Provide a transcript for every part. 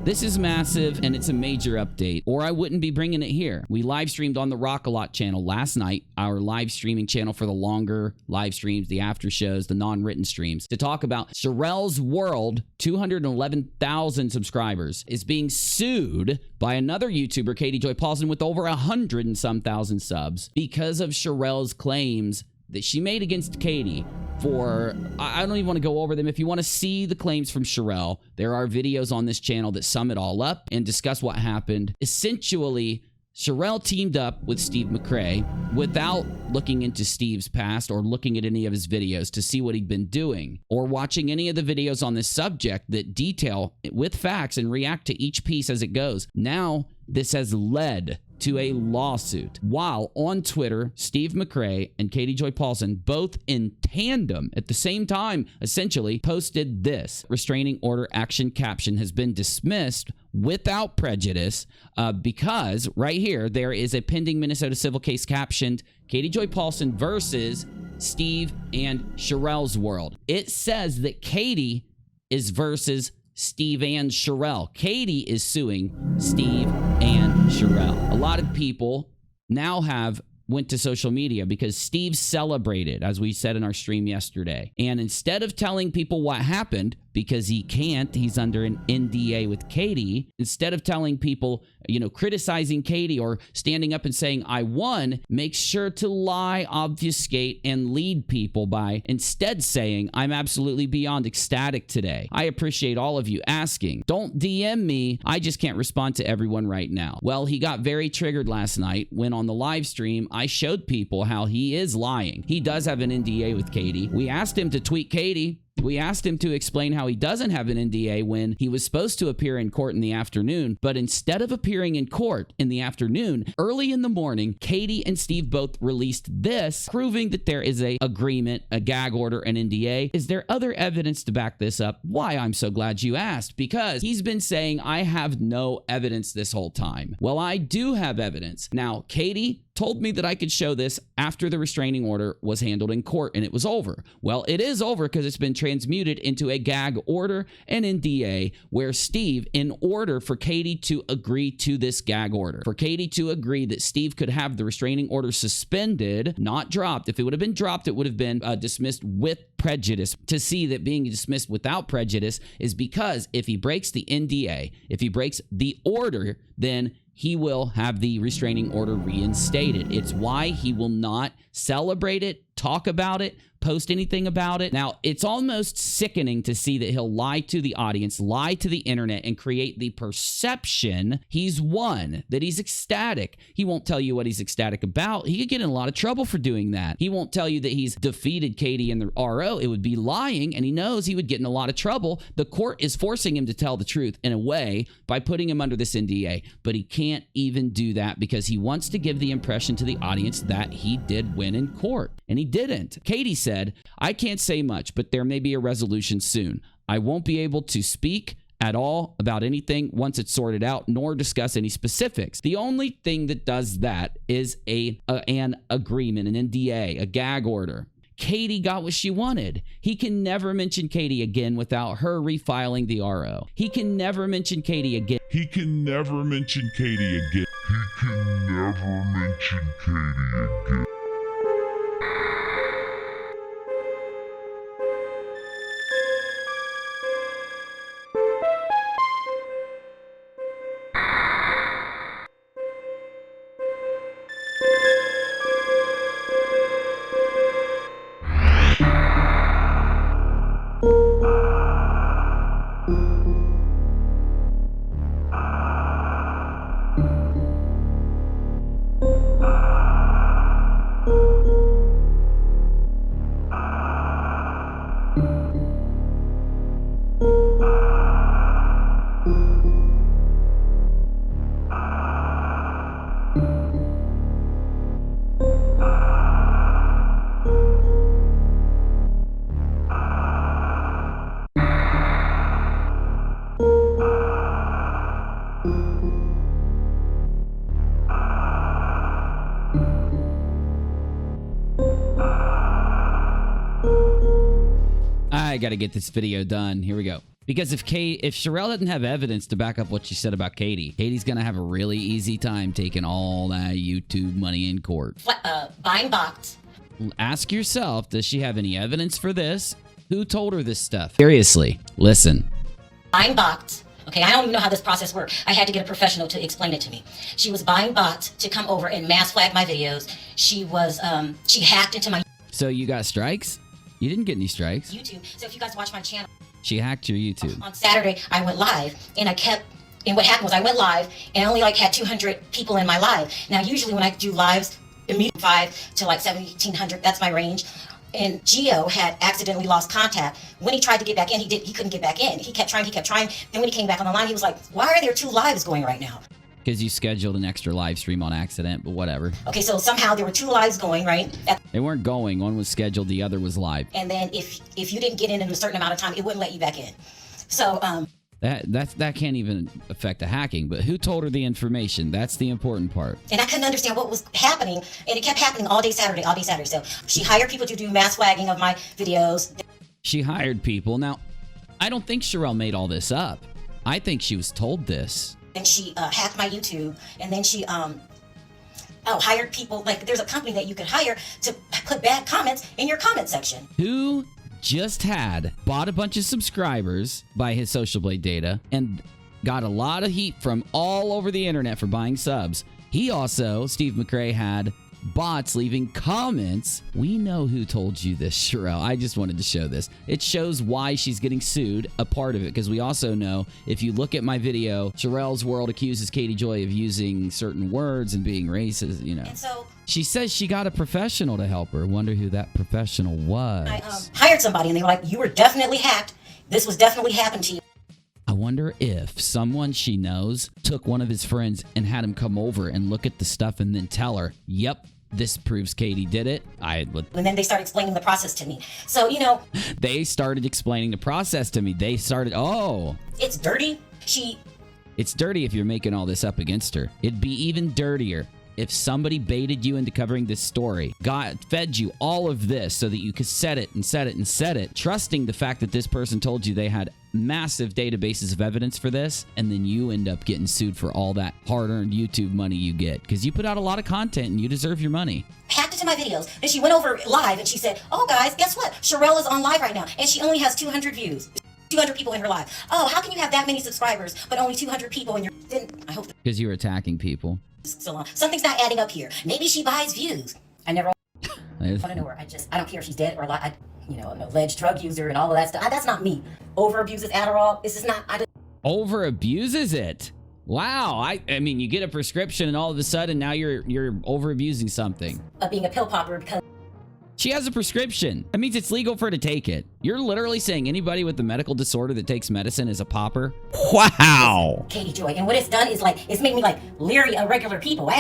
This is massive, and it's a major update, or I wouldn't be bringing it here. We live streamed on the Rock A Lot channel last night, our live streaming channel for the longer live streams, the after shows, the non-written streams, to talk about Sharrell's World, 211,000 subscribers, is being sued by another YouTuber, Katie Joy Paulson, with over 100 and some thousand subs because of Sharrell's claims that she made against Katie for, I don't even want to go over them. If you want to see the claims from Sharrell, there are videos on this channel that sum it all up and discuss what happened. Essentially, Sharrell teamed up with Steve McRae without looking into Steve's past or looking at any of his videos to see what he'd been doing or watching any of the videos on this subject that detail with facts and react to each piece as it goes. Now, this has led to a lawsuit. While on Twitter, Steve McRae and Katie Joy Paulson, both in tandem at the same time, essentially posted this: restraining order action caption has been dismissed without prejudice because right here, there is a pending Minnesota civil case captioned Katie Joy Paulson versus Steve and Sharrell's World. It says that Katie is versus Steve and Sharrell. Katie is suing Steve and Sharrell. A lot of people now went to social media because Steve celebrated, as we said in our stream yesterday. And instead of telling people what happened, because he can't, he's under an NDA with Katie, instead of telling people, criticizing Katie or standing up and saying, I won, make sure to lie, obfuscate, and lead people by instead saying, I'm absolutely beyond ecstatic today. I appreciate all of you asking. Don't DM me. I just can't respond to everyone right now. Well, he got very triggered last night when on the live stream, I showed people how he is lying. He does have an NDA with Katie. We asked him to tweet Katie. We asked him to explain how he doesn't have an NDA when he was supposed to appear in court in the afternoon, but instead of appearing in court in the afternoon, early in the morning, Katie and Steve both released this, proving that there is an agreement, a gag order, an NDA. Is there other evidence to back this up? Why, I'm so glad you asked, because he's been saying, I have no evidence this whole time. Well, I do have evidence. Now, Katie told me that I could show this after the restraining order was handled in court and it was over. Well, it is over because it's been transmuted into a gag order and NDA where Steve, in order for Katie to agree to this gag order, for Katie to agree that Steve could have the restraining order suspended, not dropped. If it would have been dropped, it would have been dismissed with prejudice. To see that being dismissed without prejudice is because if he breaks the NDA, if he breaks the order, then he will have the restraining order reinstated. It's why he will not celebrate it, talk about it, post anything about it. Now, it's almost sickening to see that he'll lie to the audience, lie to the internet, and create the perception he's won, that he's ecstatic. He won't tell you what he's ecstatic about. He could get in a lot of trouble for doing that. He won't tell you that he's defeated Katie in the RO. It would be lying, and he knows he would get in a lot of trouble. The court is forcing him to tell the truth in a way by putting him under this NDA, but he can't even do that because he wants to give the impression to the audience that he did win in court, and he didn't. Katie said, I can't say much, but there may be a resolution soon. I won't be able to speak at all about anything once it's sorted out, nor discuss any specifics. The only thing that does that is an agreement, an NDA, a gag order. Katie got what she wanted. He can never mention Katie again without her refiling the RO. He can never mention Katie again. He can never mention Katie again. He can never mention Katie again. I gotta get this video done. Here we go. Because if Sharrell doesn't have evidence to back up what she said about Katie, Katie's going to have a really easy time taking all that YouTube money in court. Buying bots. Ask yourself, does she have any evidence for this? Who told her this stuff? Seriously, listen. Buying bots. Okay, I don't even know how this process works. I had to get a professional to explain it to me. She was buying bots to come over and mass flag my videos. She was, she hacked into my So you got strikes? You didn't get any strikes. YouTube. So if you guys watch my channel. She hacked your YouTube. On Saturday, I went live, and and what happened was I went live, and I only had 200 people in my live. Now, usually when I do lives, immediately 5 to 1,700, that's my range. And Gio had accidentally lost contact. When he tried to get back in, he couldn't get back in. He kept trying. Then when he came back on the line, he was like, why are there 2 lives going right now? Because you scheduled an extra live stream on accident, but whatever. Okay, so somehow there were 2 lives going, right? They weren't going. One was scheduled, the other was live. And then if you didn't get in a certain amount of time, it wouldn't let you back in. So, That can't even affect the hacking, but who told her the information? That's the important part. And I couldn't understand what was happening, and it kept happening all day Saturday. So she hired people to do mass flagging of my videos. She hired people. Now, I don't think Sharrell made all this up. I think she was told this. And she hacked my YouTube, and then she hired people. There's a company that you could hire to put bad comments in your comment section. Who just bought a bunch of subscribers by his Social Blade data and got a lot of heat from all over the internet for buying subs. He also, Steve McRae, had bots leaving comments. We know who told you this, Sharrell. I just wanted to show this. It shows why she's getting sued, a part of it, because we also know, if you look at my video, Sharrell's World accuses Katie Joy of using certain words and being racist, And so she says she got a professional to help her. Wonder who that professional was. I hired somebody, and they were like, you were definitely hacked. This was definitely happened to you. I wonder if someone she knows took one of his friends and had him come over and look at the stuff and then tell her, yep, this proves Katie did it. And then they started explaining the process to me. So, They started explaining the process to me. They started, it's dirty. It's dirty if you're making all this up against her. It'd be even dirtier if somebody baited you into covering this story, fed you all of this so that you could set it, trusting the fact that this person told you they had massive databases of evidence for this, and then you end up getting sued for all that hard-earned YouTube money you get, because you put out a lot of content and you deserve your money. Hacked into my videos. Then she went over live and she said, oh guys, guess what? Sharrell is on live right now, and she only has 200 views. 200 people in her live. Oh, how can you have that many subscribers, but only 200 people in your... I hope... Because you were attacking people. So something's not adding up here. Maybe she buys views. I never want to know her. I don't care if she's dead or alive. An alleged drug user and all of that stuff. That's not me. Over abuses Adderall. This is not. Over abuses it. Wow. I mean, you get a prescription and all of a sudden now you're over abusing something. Being a pill popper because. She has a prescription. That means it's legal for her to take it. You're literally saying anybody with a medical disorder that takes medicine is a popper? Wow. Katie Joy. And what it's done is it's made me leery of regular people.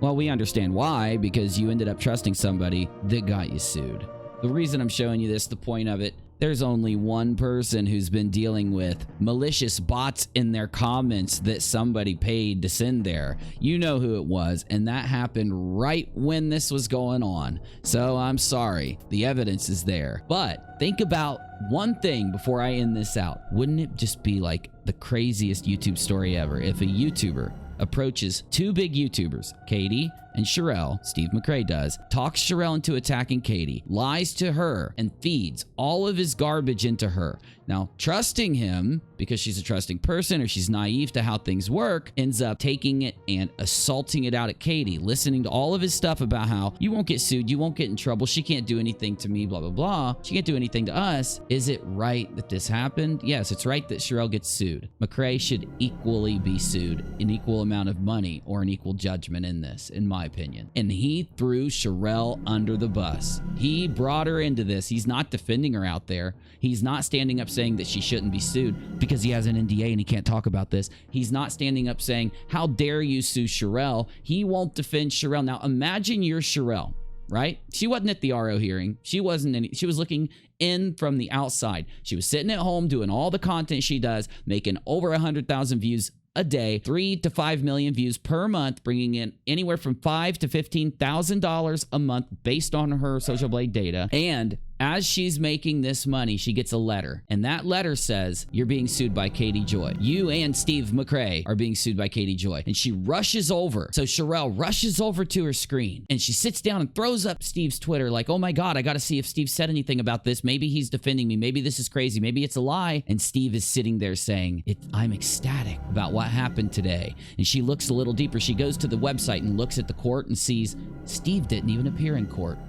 Well, we understand why, because you ended up trusting somebody that got you sued. The reason I'm showing you this, the point of it, there's only one person who's been dealing with malicious bots in their comments that somebody paid to send there. You know who it was, and that happened right when this was going on. So I'm sorry, the evidence is there. But think about one thing before I end this out. Wouldn't it just be the craziest YouTube story ever if a YouTuber approaches 2 big YouTubers, Katie and Sharrell, Steve McRae does, talks Sharrell into attacking Katie, lies to her, and feeds all of his garbage into her. Now, trusting him, because she's a trusting person or she's naive to how things work, ends up taking it and assaulting it out at Katie, listening to all of his stuff about how you won't get sued, you won't get in trouble, she can't do anything to me, blah, blah, blah. She can't do anything to us. Is it right that this happened? Yes, it's right that Sharrell gets sued. McRae should equally be sued, an equal amount of money or an equal judgment in this, in my opinion. And he threw Sharrell under the bus. He brought her into this. He's not defending her out there. He's not standing up saying that she shouldn't be sued because he has an NDA and he can't talk about this. He's not standing up saying, how dare you sue Sharrell? He won't defend Sharrell. Now imagine you're Sharrell, right? She wasn't at the RO hearing. She was looking in from the outside. She was sitting at home doing all the content she does, making over 100,000 views a day, 3 to 5 million views per month, bringing in anywhere from $5,000 to $15,000 a month based on her Social Blade data. And As she's making this money, she gets a letter, and that letter says, you're being sued by Katie Joy. You and Steve McRae are being sued by Katie Joy. And she rushes over. So Sharrell rushes over to her screen, and she sits down and throws up Steve's Twitter like, oh my God, I got to see if Steve said anything about this. Maybe he's defending me. Maybe this is crazy. Maybe it's a lie. And Steve is sitting there saying, I'm ecstatic about what happened today. And she looks a little deeper. She goes to the website and looks at the court and sees Steve didn't even appear in court.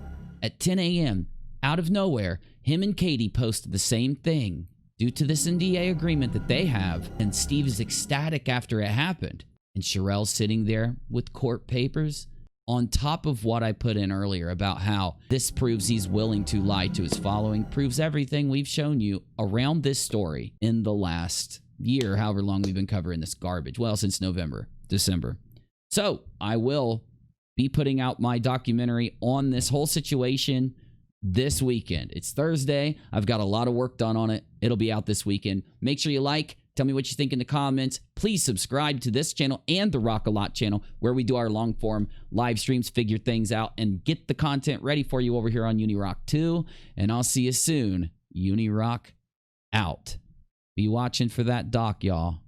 At 10 a.m., out of nowhere, him and Katie posted the same thing due to this NDA agreement that they have, and Steve is ecstatic after it happened. And Sharrell's sitting there with court papers on top of what I put in earlier about how this proves he's willing to lie to his following, proves everything we've shown you around this story in the last year, however long we've been covering this garbage. Well, since December. So I will be putting out my documentary on this whole situation this weekend. It's Thursday. I've got a lot of work done on it. It'll be out this weekend. Make sure you like, tell me what you think in the comments. Please subscribe to this channel and the Rock a Lot channel, where we do our long form live streams, figure things out, and get the content ready for you over here on UNIRock 2. And I'll see you soon. UNIRock out. Be watching for that doc, y'all.